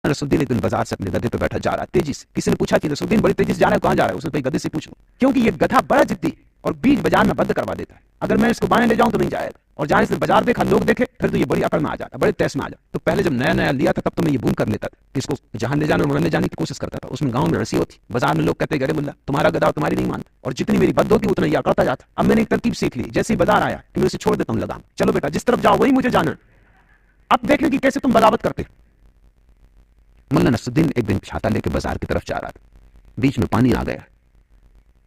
नसरुद्दीन एक दिन बाजार से अपने गधे पे बैठा जा रहा तेजी से। किसी ने पूछा कि नसरुद्दीन बड़ी तेजी से जा रहा है, कहाँ जा रहा है? उसने गधे से पूछो, क्योंकि ये गधा बड़ा जिद्दी और बीच बाजार में बंद करवा देता है। अगर मैं इसको बाएं ले जाऊं तो नहीं जाएगा, और जहां इसने बाजार देखा, लोग देखे, फिर तो ये बड़ी अकड़ में आ जाता, बड़े तैस में आ जाता। तो पहले जब नया नया लिया था तब तो मैं ये बूम कर लेता था कि इसको जहां ले जाना और ले जाने की कोशिश करता था। उसमें गांव में हंसी होती, बाजार में लोग कहते गए मुल्ला तुम्हारा गधा तुम्हारी नहीं मानता, और जितनी मेरी बद होती उतना ये अकड़ता जाता। अब मैंने एक तरकीब सीख ली, जैसे ही बाजार आया कि मैं उसे छोड़ देता हूँ लगाम, चलो बेटा जिस तरफ जाओ वही मुझे जाना। अब देखने की कैसे तुम बगावत करते। मुल्ला नसरुद्दीन एक दिन छाता लेकर बाजार की तरफ जा रहा था, बीच में पानी आ गया।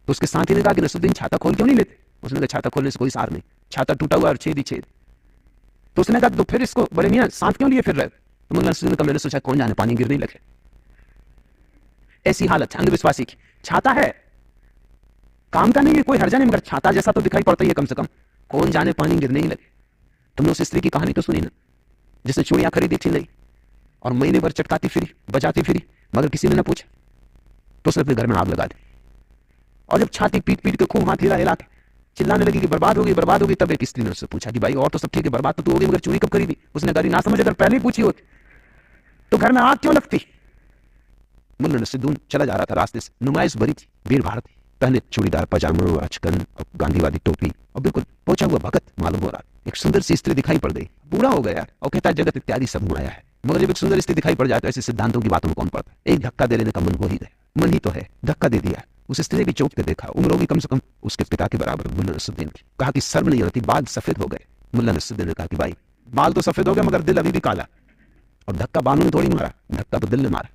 तो उसके साथी ने कहा कि नसरुद्दीन छाता खोल क्यों नहीं लेते? उसने कहा छाता खोलने से कोई सार नहीं, छाता टूटा हुआ और छेद ही छेद। तो उसने कहा तो फिर इसको बड़े मियां साथ क्यों लिए फिर रहे? तो मुल्ला नसरुद्दीन ने कहा मैंने सोचा कौन जाने पानी गिरने लगे। ऐसी हालत अंधविश्वासी की। छाता है काम का नहीं है, कोई हर्जा नहीं, मगर छाता जैसा तो दिखाई पड़ता ही है कम से कम, कौन जाने पानी गिरने ही लगे। तुमने उस स्त्री की कहानी तो सुनी ना, जिसने चूड़ियां खरीदी थी नहीं और महीने भर चटकाती फिरी, बजाती फिरी, मगर किसी ने ना पूछा, तो उसने अपने घर में आग लगा दी। और जब छाती पीट पीट के खूब हाथ हिला हिला के चिल्लाने लगी कि बर्बाद होगी बर्बाद होगी, तब एक स्त्री ने उससे पूछा कि भाई और तो सब ठीक है, बर्बाद तो तू होगी, मगर चोरी कब खरीदी? उसने कहा ना समझ, अगर पहले ही पूछी होती तो घर में आग क्यों लगती। मुल्ला नसरुद्दीन चला जा रहा था, रास्ते से नुमाइश भरी थी, भीड़ भाड़ थी, पहने चूड़ीदार पजामा, अचकन और गांधीवादी टोपी, और बिल्कुल पहुंचा हुआ भगत मालूम हो रहा। एक सुंदर सी स्त्री दिखाई पड़ गई, बूढ़ा हो गया और कहता है जगत इत्यादि सब माया है, मगर जब एक सुंदर स्त्री दिखाई पड़ जाए तो ऐसे सिद्धांतों की बातों में कौन पड़ता है। एक धक्का दे लेने का मन हो ही गया, मन ही तो है, धक्का दे दिया। उस स्त्री की चोट पे देखा, उम्र होगी कम से कम उसके पिता के बराबर मुल्ला नसरुद्दीन की। कहा कि शर्म नहीं आती, बाल सफेद हो गए। मुल्ला नसरुद्दीन ने कहा कि भाई बाल तो सफेद हो गए मगर दिल अभी भी काला, और धक्का बालों ने थोड़ी मारा, धक्का तो दिल ने मारा।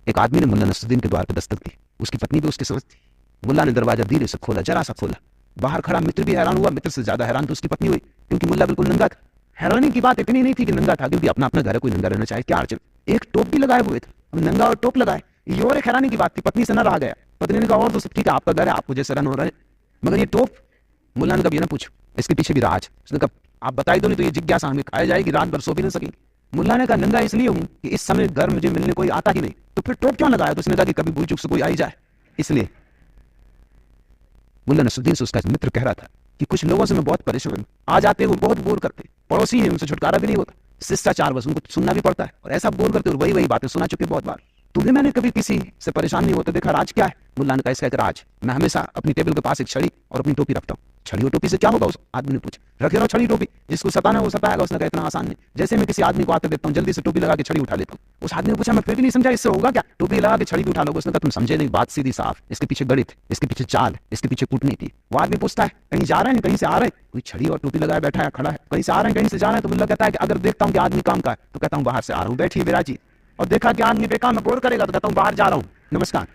एक आदमी ने मुल्ला नसरुद्दीन के द्वार पर दस्तक दी, उसकी पत्नी भी उसके साथ थी। मुल्ला ने दरवाजा धीरे से खोला, जरा सा खोला, बाहर खड़ा मित्र भी हैरान हुआ, मित्र से ज्यादा हैरान तो उसकी पत्नी हुई, क्योंकि मुल्ला बिल्कुल नंगा था। हैरानी की बात इतनी नहीं थी कि नंगा था, क्योंकि अपना अपना घर है, कोई नंगा रहना चाहे, क्या अर्चन। एक टोप भी लगाए हुए थे, अब नंगा और टोप लगाए, ये और एक हैरानी की बात थी। पत्नी से न रहा गया, पत्नी ने कहा और तो सब ठीक है, आपका घर है, आपको जैसे रन हो रहा है, मगर ये टोप। मुल्ला ने कभी ना पूछो, इसके पीछे भी राज। उसने कहा आप बताई दो नहीं तो ये जिज्ञासा हमें खाई जाएगी, रात भर सो भी नहीं सकेंगे। मुल्ला ने कहा नंगा इसलिए हूं कि इस समय घर मुझे मिलने कोई आता ही नहीं। तो फिर टोप क्यों लगाया? तो उसने कहा कि कभी भूल चूक से कोई आई जाए इसलिए। मुल्ला नसरुद्दीन से उसका मित्र कह रहा था कि कुछ लोगों से मैं बहुत परेशान हूं, आ जाते वो बहुत बोर करते, पड़ोसी है उनसे छुटकारा भी नहीं होता, शिष्टाचार बस उनको सुनना भी पड़ता है, और ऐसा बोर करते और वही वही बातें सुना चुके बहुत बार। तुम्हें मैंने कभी किसी से परेशान नहीं होते देखा, राज क्या है? मुल्ला ने कहा इसका एक राज, मैं हमेशा अपनी टेबल के पास एक छड़ी और अपनी टोपी रखता हूँ। छड़ी और टोपी से क्या होगा? उस आदमी ने पूछा। रखे रहो छड़ी टोपी, जिसको सताना वो सताएगा। उसने कहा इतना आसान नहीं, जैसे मैं किसी आदमी को आते देखता हूँ जल्दी से टोपी लगा के छड़ी उठा लेता हूँ। उस आदमी ने पूछा मैं फिर भी नहीं समझा, इससे होगा क्या? टोपी लगा के छड़ी भी उठा लोगे? उसने कहा तुम समझे नहीं, बात सीधी साफ, इसके पीछे गणित, इसके पीछे चाल, इसके पीछे कूटनीति। वो आदमी पूछता है कहीं जा रहे हैं, कहीं से आ रहे हैं? कोई छड़ी और टोपी लगाए बैठा है, खड़ा है, कहीं से आ रहे हैं, कहीं से जा रहे हैं? तो मुल्ला कहता है कि अगर देखता हूँ कि आदमी काम का है तो कहता हूँ बाहर से आ रहा हूँ, बैठिए बिराजी। और देखा कि आदमी बेकार में बोर करेगा तो कहता हूँ बाहर जा रहा हूँ, नमस्कार।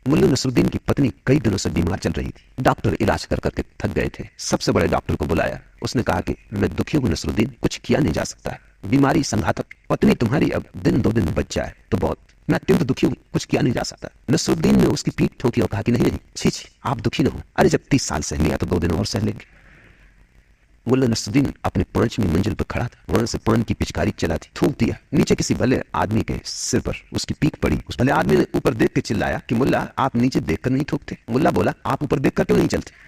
मुल्ला नसरुद्दीन की पत्नी कई दिनों से बीमार चल रही थी, डॉक्टर इलाज कर करके थक गए थे। सबसे बड़े डॉक्टर को बुलाया, उसने कहा कि मैं दुखी हूं नसरुद्दीन, कुछ किया नहीं जा सकता है, बीमारी संघातक, पत्नी तुम्हारी अब दिन दो दिन बच जाए तो बहुत, मैं अत्यंत दुखी हूं, कुछ किया नहीं जा सकता। नसरुद्दीन ने उसकी पीठ ठोकी और कहा कि नहीं नहीं, छी छी, आप दुखी न हो, अरे जब 30 साल सह लिया तो 2 दिन और सह लेंगे। मुल्ला नसरुद्दीन अपने 5वीं मंजिल पर खड़ा था, वहां से पान की पिचकारी चला थी, थूक दिया नीचे किसी भले आदमी के सिर पर, उसकी पीक पड़ी। उस भले आदमी ने ऊपर देख के चिल्लाया कि मुल्ला आप नीचे देखकर नहीं थूकते। मुल्ला बोला आप ऊपर देखकर क्यों नहीं चलते?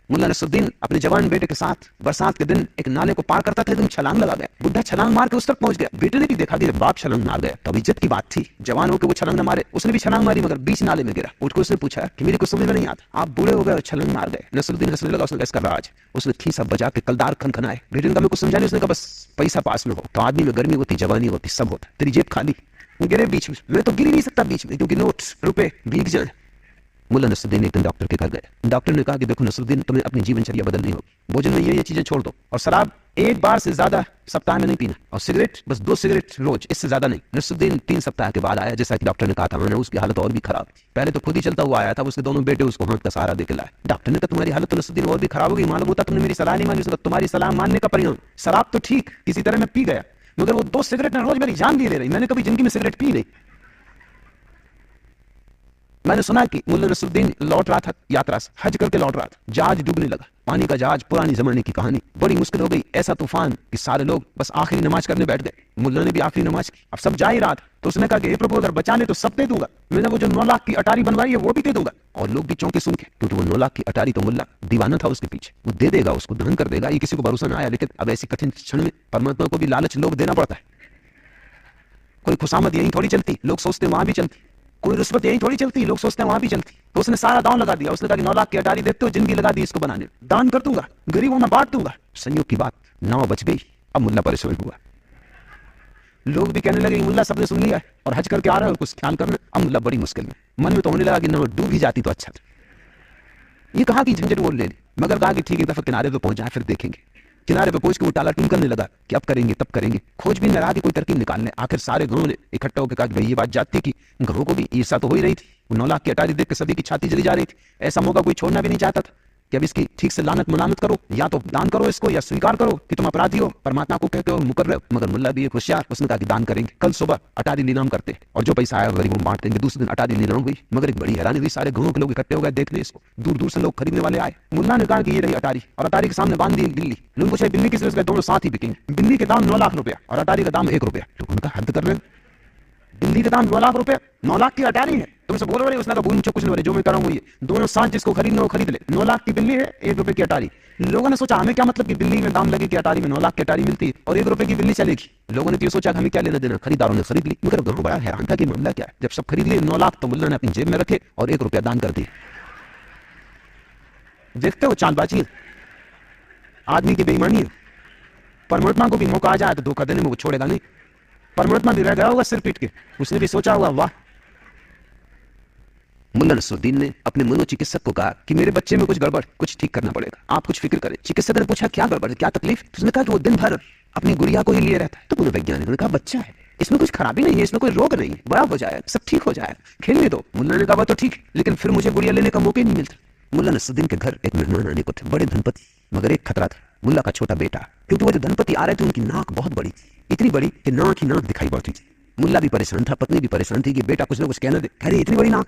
मुल्ला नसरुद्दीन अपने जवान बेटे के साथ बरसात के दिन एक नाले को पार करता था, एकदम छलांग लगा गया। बुढ़ा छलांग मार के उस तक पहुंच गया। बेटे ने भी देखा कि बाप छलांग मार गया, तो इज्जत की बात थी, जवान होकर वो छलांग न मारे। उसने भी छलांग मारी मगर बीच नाले में गिरा। उसको उसने पूछा कि मेरे को समझ में नहीं आता, आप बूढ़े हो गए और छलांग मार गए। नसरुद्दीन हंसने लगा, उसने कहा इसका राज। उसने खीसा बजा के कलदार खनखनाए। बेटे ने कहा मेरे को समझाने, उसने कहा बस पैसा पास में हो तो आदमी में गर्मी होती, जवानी होती, सब होता, तेरी जेब खाली, गिरे बीच में, मैं तो गिर ही नहीं सकता बीच में क्योंकि नोट रुपए भीग जाए। मुल्ला नसरुद्दीन एक दिन डॉक्टर के घर गए। डॉक्टर ने कहा कि देखो नसरुद्दीन, तुम्हें अपनी जीवनचर्या बदलनी होगी, भोजन में ये चीजें छोड़ दो, और शराब एक बार से ज्यादा सप्ताह में नहीं पीना, और सिगरेट बस 2 सिगरेट रोज, इससे ज्यादा नहीं। नसरुद्दीन 3 सप्ताह के बाद आया, जैसा कि डॉक्टर ने कहा था, मैंने उसकी हालत और भी खराब थी। पहले तो खुद ही चलता हुआ आया था, उसके दोनों बेटे उसको हाथ का सहारा देके लाए। डॉक्टर ने कहा तुम्हारी हालत तो नसरुद्दीन और भी खराब होगी, मालूम होता तुमने मेरी सलाह नहीं मानी। तुम्हारी सलाह मानने का परिणाम, शराब तो ठीक किसी तरह मैं पी गया, मगर वो 2 सिगरेट रोज मेरी जान ले रही। मैंने कभी जिंदगी में सिगरेट पी नहीं। मैंने सुना कि मुल्ला नसरुद्दीन लौट रहा था यात्रा से, हज करके लौट रहा था, जहाज डूबने लगा, पानी का जहाज, पुरानी जमाने की कहानी, बड़ी मुश्किल हो गई, ऐसा तूफान कि सारे लोग बस आखिरी नमाज करने बैठ गए। मुल्ला ने भी आखिरी नमाज की, अब सब जा ही रहा था, तो उसने कहा कि हे प्रभु अगर बचा ले तो सब दे दूंगा, मैंने वो जो 9 लाख की अटारी बनवाई है वो भी दे दूंगा। और लोग भी चौंके सुन के, क्योंकि वो 9 लाख की अटारी तो मुल्ला दीवाना था उसके पीछे, वो दे देगा, उसको दान कर देगा, ये किसी को भरोसा ना आया। लेकिन अब ऐसी कठिन क्षण में परमात्मा को भी लालच लोग देना पड़ता है। खुशामद यहीं थोड़ी चलती, लोग सोचते वहां भी चलती। कोई रिश्वत यहीं थोड़ी चलती, लोग सोचते हैं वहां भी चलती। तो उसने सारा दांव लगा दिया। उसने कहा कि 9 लाख की अटारी देखते हो, जिंदगी लगा दी इसको बनाने, दान कर दूंगा, गरीबों में बांट दूंगा। संयोग की बात, नाव बच गई। अब मुल्ला परेशान हुआ। लोग भी कहने लगे मुल्ला सबने सुन लिया है और हज करके आ रहा है, कुछ ख्याल करना। अब मुल्ला बड़ी मुश्किल में। मन में तो होने लगा कि नाव डूब ही जाती तो अच्छा था। ये कहा कि झंझट वो ले ली, मगर कहा कि ठीक है, दफा किनारे पे पहुंच जाए, फिर देखेंगे। किनारे पे पहुंच के वो टाला टूम करने लगा कि अब करेंगे तब करेंगे। खोजबीन में रहा कि कोई तरकीब निकालने। आखिर सारे गांव ने इकट्ठा होकर कहा कि भाई ये बात जाती कि घरों को भी ईर्ष्या तो हो ही रही थी। वो 9 लाख की अटारी देख के सभी की छाती जली जा रही थी। ऐसा मौका कोई छोड़ना भी नहीं चाहता था कि अब इसकी ठीक से लानत मलामत करो, या तो दान करो इसको, या स्वीकार करो कि तुम अपराधी हो, परमात्मा को कहते हो, मुकर रहे हो। मगर मुल्ला भी एक होशियार, उसने कहा कि दान करेंगे। कल सुबह अटारी नीलाम करते और जो पैसा आया गरीबों में बांट देंगे। दूसरे दिन अटारी नीलाम हुई, मगर एक बड़ी हैरानी हुई। सारे गांव के लोग इकट्ठे हो गए देखने इसको। दूर दूर से लोग खरीदने वाले आए। मुल्ला ने कहा कि ये रही अटारी, और अटारी के सामने बांध दी बिल्ली। लोग पूछे बिल्ली किस वजह से? दोनों साथ ही बिकेंगे। बिल्ली के दाम 9 लाख रुपया और अटारी का दाम 1 रुपया। लोग उनका हद कर रहे हैं, बिल्ली का दाम 9 लाख रुपए, 9 लाख की अटारी है, तुमसे बोल रहे? उसने कहा भूल कुछ नहीं, जो मैं कर रहा हूँ ये दोनों साथ जिसको खरीदना वो खरीद ले। 9 लाख की बिल्ली है, 1 रुपए की अटारी। लोगों ने सोचा हमें क्या मतलब कि बिल्ली में दाम लगे कि अटारी में 9 लाख की अटारी मिलती है और 1 रुपए की बिल्ली चलेगी। लोगों ने तो ये सोचा हमें क्या लेना देना। खरीदारों ने खरीद ली, मगर गाँव बड़ा हैरान था कि मामला क्या है। जब सब खरीद लिए 9 लाख, तो मुल्ला ने अपनी जेब में रखे और 1 रुपया दान कर दिए। देखते हो चालबाजी, आदमी की बेईमानी है। परमात्मा को भी मौका आ जाए तो धोखा देने में वो छोड़ेगा नहीं। परमात्मा भी रह गया होगा सिर पीट के, उसने भी सोचा होगा वाह। मुल्ला नसरुद्दीन ने अपने मनोचिकित्सक को कहा कि मेरे बच्चे में कुछ गड़बड़, कुछ ठीक करना पड़ेगा, आप कुछ फिक्र करें। चिकित्सक ने पूछा क्या गड़बड़ है, क्या तकलीफ? उसने कहा कि वो दिन भर अपनी गुड़िया को ही लिए रहता है। तो मनोवैज्ञानिक ने कहा बच्चा है, इसमें कुछ खराबी नहीं है, इसमें कोई रोग नहीं है, बड़ा हो जाएगा, सब ठीक हो जाएगा, खेलने दो। मुल्ला ने कहा तो ठीक, लेकिन फिर मुझे गुड़िया लेने का मौका ही नहीं मिलता। मुल्ला नसरुद्दीन के घर एक मेहमान आने को थे, बड़े धनपति, मगर एक खतरा था, मुल्ला का छोटा बेटा। क्योंकि वो जो धनपति आ रहे थे उनकी नाक बहुत बड़ी थी, इतनी बड़ी कि नाक ही नाक दिखाई पड़ती थी। मुल्ला भी परेशान था, पत्नी भी परेशान थी कि बेटा कुछ ना कुछ कहना दे। अरे इतनी बड़ी नाक,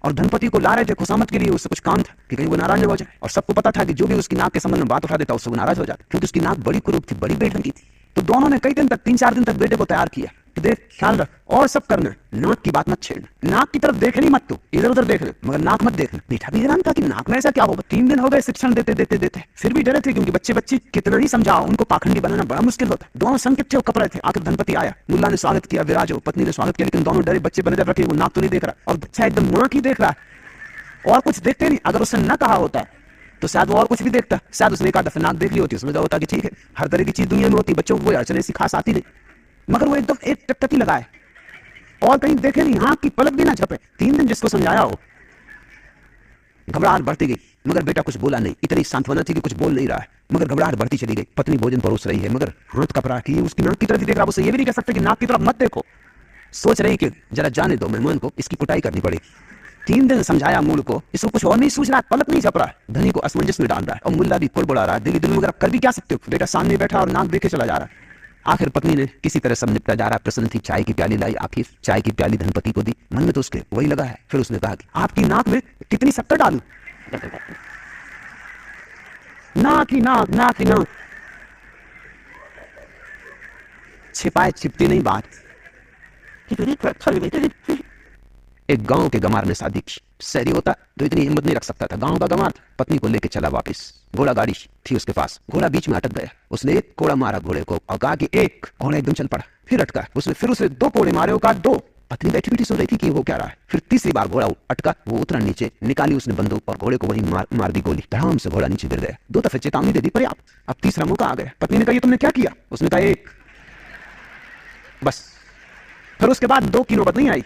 और धनपति को ला रहे थे खुशामत के लिए, उससे कुछ काम था कि कहीं वो नाराज न हो जाए। और सबको पता था कि जो भी उसकी नाक के संबंध में बात उठा देता उससे वो नाराज हो जाता, क्योंकि उसकी नाक बड़ी कुरूप थी, बड़ी बेढंगी थी। तो दोनों ने कई दिन तक, 3-4 दिन तक बेटे को तैयार किया कि देख ख्याल रख और सब करना, नाक की बात मत छेड़ना, नाक की तरफ देखनी मत, तू इधर उधर देखना मगर नाक मत देखना। बेटा भी हैरान था कि नाक में ऐसा क्या होगा। 3 दिन हो गए शिक्षण देते देते देते, फिर भी डरे थे, क्योंकि बच्चे कितना ही समझाओ, उनको पाखंडी बनाना बड़ा मुश्किल होता। दोनों संकट थे, कपड़े थे। आखिर धनपति आया, मुल्ला ने स्वागत किया, विराजो, पत्नी ने स्वागत किया, लेकिन दोनों डरे, बच्चे पर नजर रखे, वो नाक तो नहीं देख रहा और बच्चा एकदम नाक ही देख रहा है और कुछ देखते नहीं। अगर उसने न कहा होता तो शायद वो और कुछ भी देखता, शायद उसने एक आध दफा नाक देख ली होती, उसमें होता कि ठीक है, हर तरह की चीज दुनिया में होती, बच्चों को कोई अड़चन ऐसी खास आती नहीं। मगर वो एकदम एक टकटकी लगाए और कहीं देखे नहीं, आंख की पलक भी ना झपे। 3 दिन जिसको समझाया हो, घबराहट बढ़ती गई, मगर बेटा कुछ बोला नहीं। इतनी सांत्वना थी कि कुछ बोल नहीं रहा है, मगर घबराहट बढ़ती चली गई। पत्नी भोजन परोस रही है, मगर हाथ कपड़ा की उसकी नाक की तरफ ही देख रहा। उसे ये भी नहीं कह सकते कि नाक की तरफ मत देखो। सोच रही कि जरा जाने दो मेहमान को, इसकी कुटाई करनी पड़ेगी। 3 दिन समझाया मूल को, इसको कुछ और नहीं सूझ रहा, पलक नहीं झप रहा है, धनी को असमंजस में डाल रहा है और मुल्ला भी कुड़बुड़ा रहा है दिल्ली दिल्ली। मगर कर भी क्या सकते हो, बेटा सामने बैठा और नाक देखे चला जा रहा है। आखिर पत्नी ने किसी तरह सब निपटा जा रहा, प्रसन्न थी, चाय की प्याली लाई, आखिर चाय की प्याली धनपति को दी। मन में तो उसके वही लगा है। फिर उसने कहा कि आपकी नाक में कितनी शक्कर डालूं? नाक ही नाक, नाक ही नाक, छिपाए छिपती नहीं बात। एक गांव के गमार ने शादी की। शहरी होता तो इतनी हिम्मत नहीं रख सकता था। गांव का गमार था। पत्नी को लेकर चला वापस। घोड़ा गाड़ी थी उसके पास, घोड़ा बीच में अटक गया। उसने एक कोड़ा मारा घोड़े को और कहा कि एक। घोड़ा एकदम चल पड़ा, फिर अटका। उसने फिर उसे 2 कोड़े मारे और कहा 2। पत्नी बैठी बैठी सुन रही थी कि वो क्या रहा है। फिर तीसरी बार घोड़ा अटका, वो उतरा नीचे, निकाली उसने बंदूक और घोड़े को वहीं मार दी गोली। धड़ाम से घोड़ा नीचे गिर गया। 2 दफे चेतावनी दे दी, पर्याप्त। अब तीसरा मौका आ गया। पत्नी ने कहा ये तुमने क्या किया? उसने कहा 1। बस फिर उसके बाद 2 की नौबत नहीं आई।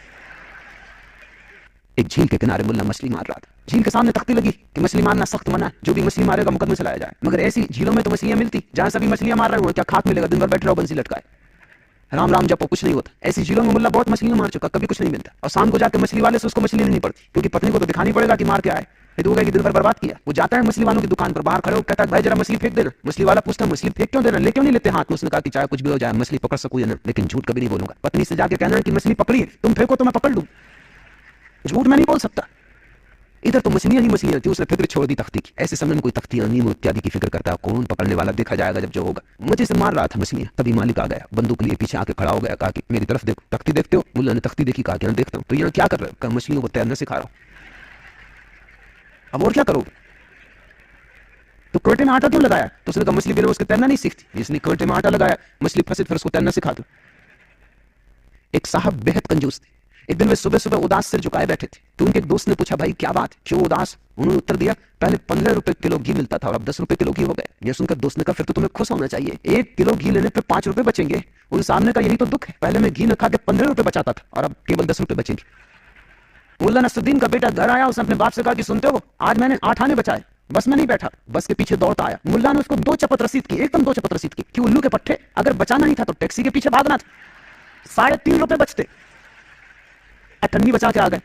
एक झील के किनारे मुल्ला मछली मार रहा था। झील के सामने तख्ती लगी कि मछली मारना सख्त मना, जो भी मछली मारेगा मुकदमे चलाया जाए। मगर ऐसी झीलों में तो मछलियां मिलती जहां सभी मछलियां मार रहे हो, क्या खाक मिलेगा? दिन भर बैठ रहो बंसी लटकाए, राम राम जपो, कुछ नहीं होता। ऐसी झीलों में मुल्ला बहुत मछलियां मार चुका, कभी कुछ नहीं मिलता। और शाम को जाकर मछली वाले से उसको मछली नहीं पड़ती, क्योंकि पत्नी को तो दिखानी पड़ेगा कि मार के आए, नहीं तो दिन भर बर्बाद किया। वो जाता है मछली वालों की दुकान पर, बाहर खड़े हो कहता है भाई जरा मछली फेंक देना। मछली वाला पूछता है मछली फेंक क्यों देना, ले क्यों नहीं लेते हाथ में? उसने कहा कि चाहे कुछ भी हो जाए मछली पकड़ सकूं या ना, लेकिन झूठ कभी नहीं बोलूंगा। पत्नी से जाके कहना है कि मछली पकड़ी है, तुम फेंको तो मैं पकड़ लूं, झूठ मैं नहीं बोल सकता। इधर तो मछलियां ही मछलियां थी। उसने फिक्र छोड़ दी तख्ती की। ऐसे समय में कोई तख्तियां नींबू इत्यादि की फिक्र करता है? कौन पकड़ने वाला देखा जाएगा जब जो होगा। मजे से मार रहा था मछलियां। तभी मालिक आ गया, बंदूक लिए पीछे आके खड़ा हो गया, कहा कि मेरी तरफ देखो, तख्ती देखते हो? मुल्ला ने तख्ती देखी, कहा कि देखता हूं। तो यहाँ क्या कर रहे हो? कहा मछलियों को तैरना सिखा रहा हूं। अब और क्या करो? तो कांटे में आटा क्यों लगाया? तो उसने कहा मछली बिना उसके तैरना नहीं सीखती, इसलिए कांटे में आटा लगाया, मछली फंसे फिर उसको तैरना सिखा दो। एक साहब बेहद कंजूस थे। एक दिन वे सुबह सुबह उदास सिर झुकाए बैठे थे तो उनके एक दोस्त ने पूछा, भाई क्या बात, क्यों उदास? उन्होंने उत्तर दिया, पहले 15 रुपए किलो घी मिलता था और अब 10 रुपए किलो घी हो गए। यह सुनकर दोस्त ने कहा, फिर तो तुम्हें खुश होना चाहिए, 1 किलो घी लेने पे 5 रुपए बचेंगे। उन सामने का यही तो दुख है, पहले मैं घी न खा के 15 रुपए बचाता था और अब केवल 10 रुपए बचेंगे। मुल्ला नसरुद्दीन का बेटा घर आया, उसने अपने बाप से कहा कि सुनते हो, आज मैंने 8 आने बचाए, बस में नहीं बैठा, बस के पीछे दौड़ता आया। मुल्ला ने उसको 2 चपत रसीद की, एकदम 2 चपत रसीद की कि उल्लू के पट्टे, अगर बचाना नहीं था तो टैक्सी के पीछे भागना था, 3.5 रुपए बचते, ठंडी बचा के आ गए।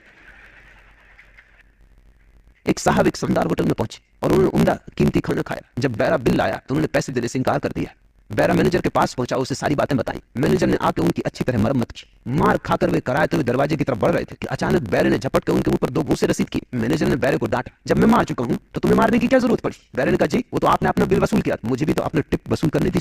एक साहब एक शानदार होटल में पहुंचे और उन्होंने उम्दा कीमती खाना खाया। जब बैरा बिल आया तो उन्होंने पैसे देने से इनकार कर दिया। बैरा मैनेजर के पास पहुंचा, उसे सारी बातें बताई। मैनेजर ने आके उनकी अच्छी तरह मरम्मत की। मार खाकर वे कराते हुए दरवाजे की तरफ बढ़ रहे थे कि अचानक बैरे ने झपट कर उनके ऊपर 2 घूंसे रसीद की। मैनेजर ने बैरे को डांटा, जब मैं मार चुका हूं तो तुम्हें मारने की क्या जरूरत पड़ी? बैरे ने कहा, जी वो तो आपने अपना बिल वसूल किया, मुझे भी तो अपने टिप वसूल करनी थी।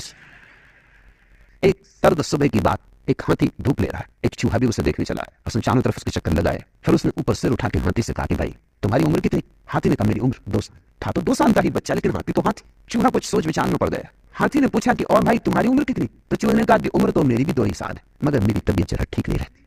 एक सर्द सुबह की बात, एक हाथी धूप ले रहा है, एक चूहा भी उसे देखने चला है। उसने चारों तरफ उसके चक्कर लगाए, फिर उसने ऊपर सिर उठा के हाथी से कहा कि भाई तुम्हारी उम्र कितनी? हाथी ने कहा, मेरी उम्र 2 साल। था तो 2 साल का ही बच्चा, लेकिन हाथी तो हाथी। चूहा कुछ सोच विचार में पड़ गया। हाथी ने पूछा कि और भाई तुम्हारी उम्र कितनी? तो चूहे ने कहा कि उम्र तो मेरी भी 2 ही साल है, मगर मेरी तबीयत जरा ठीक नहीं रहती।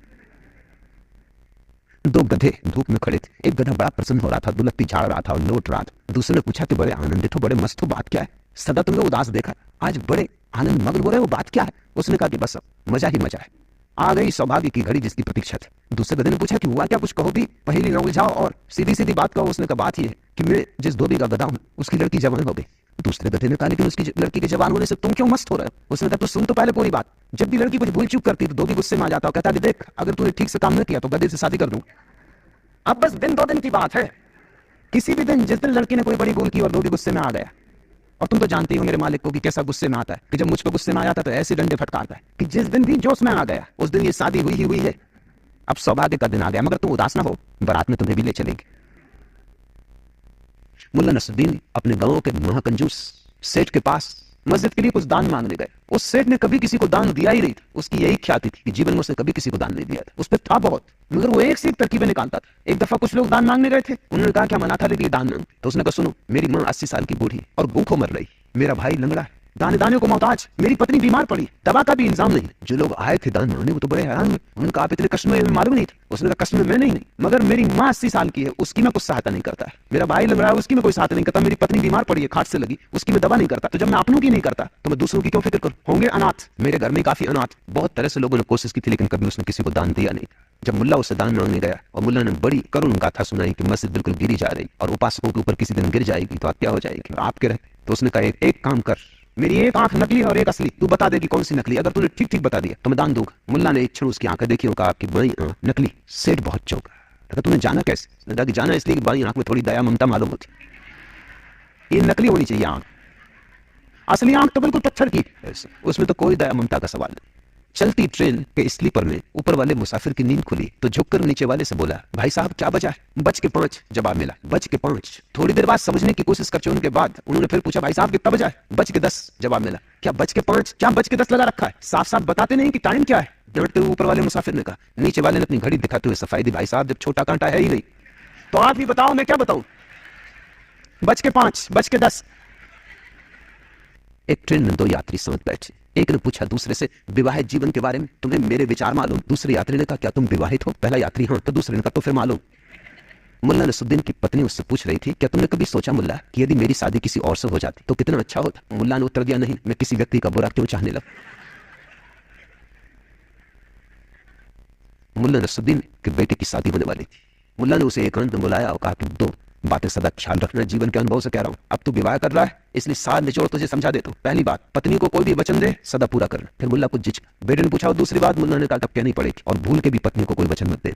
2 गधे धूप में खड़े थे। एक गधा बड़ा प्रसन्न हो रहा था, दुलत्ती झाड़ रहा था और लौट रहा था। दूसरे ने पूछा कि बड़े आनंदित हो, बड़े मस्त हो, बात क्या है? सदा तुमने उदास देखा, आज बड़े आनंद मग्न हो रहे हो, बात क्या है? उसने कहा कि बस अब मजा ही मजा है, आ गई सौभाग्य की घड़ी जिसकी प्रतीक्षा थी। दूसरे गधे ने पूछा कि हुआ क्या, कुछ कहो भी, पहेली न उलझाओ और सीधी सीधी बात कहो। उसने कहा, बात यह है कि मैं जिस धोबी का गधा हूं उसकी लड़की जवान हो गई। दूसरे गधे ने कहा, लेकिन उसकी लड़की के जवान होने से तुम क्यों मस्त हो रहे हो? उसने कहा, तो सुन तो पहले पूरी बात। जब भी लड़की कुछ भूल चूक करती तो धोबी गुस्से में आ जाता और कहता कि देख, अगर तूने ठीक से काम न किया तो गधे से शादी कर दूं। अब बस दिन 2 दिन की बात है, किसी भी दिन जिस दिन लड़की ने कोई बड़ी भूल की और धोबी गुस्से में आ गया, और तुम तो जानती हो मेरे मालिक को कि कैसा गुस्से में आता है, कि जब मुझ पर गुस्से में आ जाता तो ऐसे डंडे फटकारता है कि जिस दिन भी जोश में आ गया उस दिन ये शादी हुई ही हुई है। अब सौभाग्य का दिन आ गया, मगर तुम उदास ना हो, बारात में तुम्हें भी ले चलेंगे। मुल्ला नसरुद्दीन अपने गांव के महाकंजूस सेठ के पास मस्जिद के लिए कुछ दान मांगने गए। उस सेठ ने कभी किसी को दान दिया ही नहीं था। उसकी यही ख्याति थी कि जीवन में उसने कभी किसी को दान नहीं दिया था। उस पर था बहुत, मगर वो एक से एक तरकीबें निकालता था। एक दफा कुछ लोग दान मांगने गए थे, उन्होंने कहा क्या मना था लेकिन दान मांग। तो उसने कहा, सुनो, मेरी माँ 80 साल की बूढ़ी और भूखों मर रही, मेरा भाई लंगड़ा है, दाने दाने को मोहताज, मेरी पत्नी बीमार पड़ी, दवा का भी इंतजाम नहीं। जो लोग आए थे दान मांगने वो तो बड़े हैरान हुए। उन्होंने आप इतने कष्ट में मालूम नहीं था। उसने कहा, कष्ट में मैं नहीं, मगर मेरी माँ 80 साल की है, उसकी मैं कुछ सहायता नहीं करता है। मेरा भाई लग रहा है, उसकी मैं कोई सहायता नहीं करता। मेरी पत्नी बीमार पड़ी है, खाट से लगी, उसकी मैं दवा नहीं करता। तो जब मैं अपनों की नहीं करता तो मैं दूसरों की क्यों फिक्र करूं? होंगे अनाथ, मेरे घर में काफी अनाथ। बहुत तरह से लोगों ने कोशिश की थी, लेकिन कभी उसने किसी को दान दिया नहीं। जब मुल्ला उससे दान मांगने गया और मुल्ला ने बड़ी करुण गाथा सुनाई कि मस्जिद बिल्कुल गिरी जा रही और उपासकों के ऊपर किसी दिन गिर जाएगी तो हत्या हो जाएगी और आपके रहे, तो उसने कहा, एक काम कर, मेरी एक आंख नकली और एक असली, तू बता दे कि कौन सी नकली। अगर तूने ठीक ठीक बता दिया तो मैं दान दूंगा। मुल्ला ने एक क्षण उसकी आंखें देखी और कहा, आपकी बाईं आंख नकली। सेठ बहुत चौंका। कहा, तूने जाना कैसे? उसने कहा कि जाना इसलिए कि बाईं आंख में थोड़ी दया ममता मालूम होती, ये नकली होनी चाहिए आंख, असली आंख तो बिल्कुल पत्थर की, उसमें तो कोई दया ममता का सवाल नहीं। चलती ट्रेन के स्लीपर में ऊपर वाले मुसाफिर की नींद खुली तो झुककर नीचे वाले से बोला, भाई साहब क्या बचा है? 5:05 जवाब मिला। 5:05। थोड़ी देर बाद समझने की कोशिश कर चुनने के बाद उन्होंने फिर पूछा, भाई साहब कितना बचा है? 5:10 जवाब मिला। क्या 5:05? क्या 5:10 लगा रखा है? साफ साफ बताते नहीं कि टाइम क्या है? डरते हुए ऊपर वाले मुसाफिर ने कहा। नीचे वाले ने अपनी घड़ी दिखाते हुए सफाई दी, भाई साहब जब छोटा कांटा है ही नहीं तो आप ही बताओ, मैं क्या बताऊं? 5:05, 5:10। एक ट्रेन में 2 यात्री साथ बैठे। एक ने पूछा दूसरे से विवाहित जीवन के बारे में, तुम्हें मेरे विचार मालूम? दूसरे यात्री ने कहा, क्या तुम विवाहित हो? पहला यात्री, हाँ। तो दूसरे ने कहा, तो फिर मालूम। मुल्ला नसरुद्दीन की पत्नी उससे पूछ रही थी, क्या तुमने कभी सोचा मुल्ला कि यदि मेरी शादी किसी और से हो जाती तो कितना अच्छा होता? मुल्ला ने उत्तर दिया, नहीं, मैं किसी व्यक्ति का बुरा क्यों चाहने लगा। मुल्ला नसरुद्दीन के बेटे की शादी होने वाली थी। मुल्ला ने उसे एकांत में बुलाया और कहा कि 2 बातें सदा ख्याल रखना, जीवन के अनुभव से कह रहा हूं। अब तू विवाह कर रहा है इसलिए सार निचोड़ तुझे समझा देता हूं। पहली बात, पत्नी को कोई भी वचन दे सदा पूरा करना। फिर मुल्ला कुछ झिझका। बेटे ने पूछा और दूसरी बात? मुल्ला ने कहा, तब कहनी पड़ेगी और भूल के भी पत्नी को कोई वचन मत दे।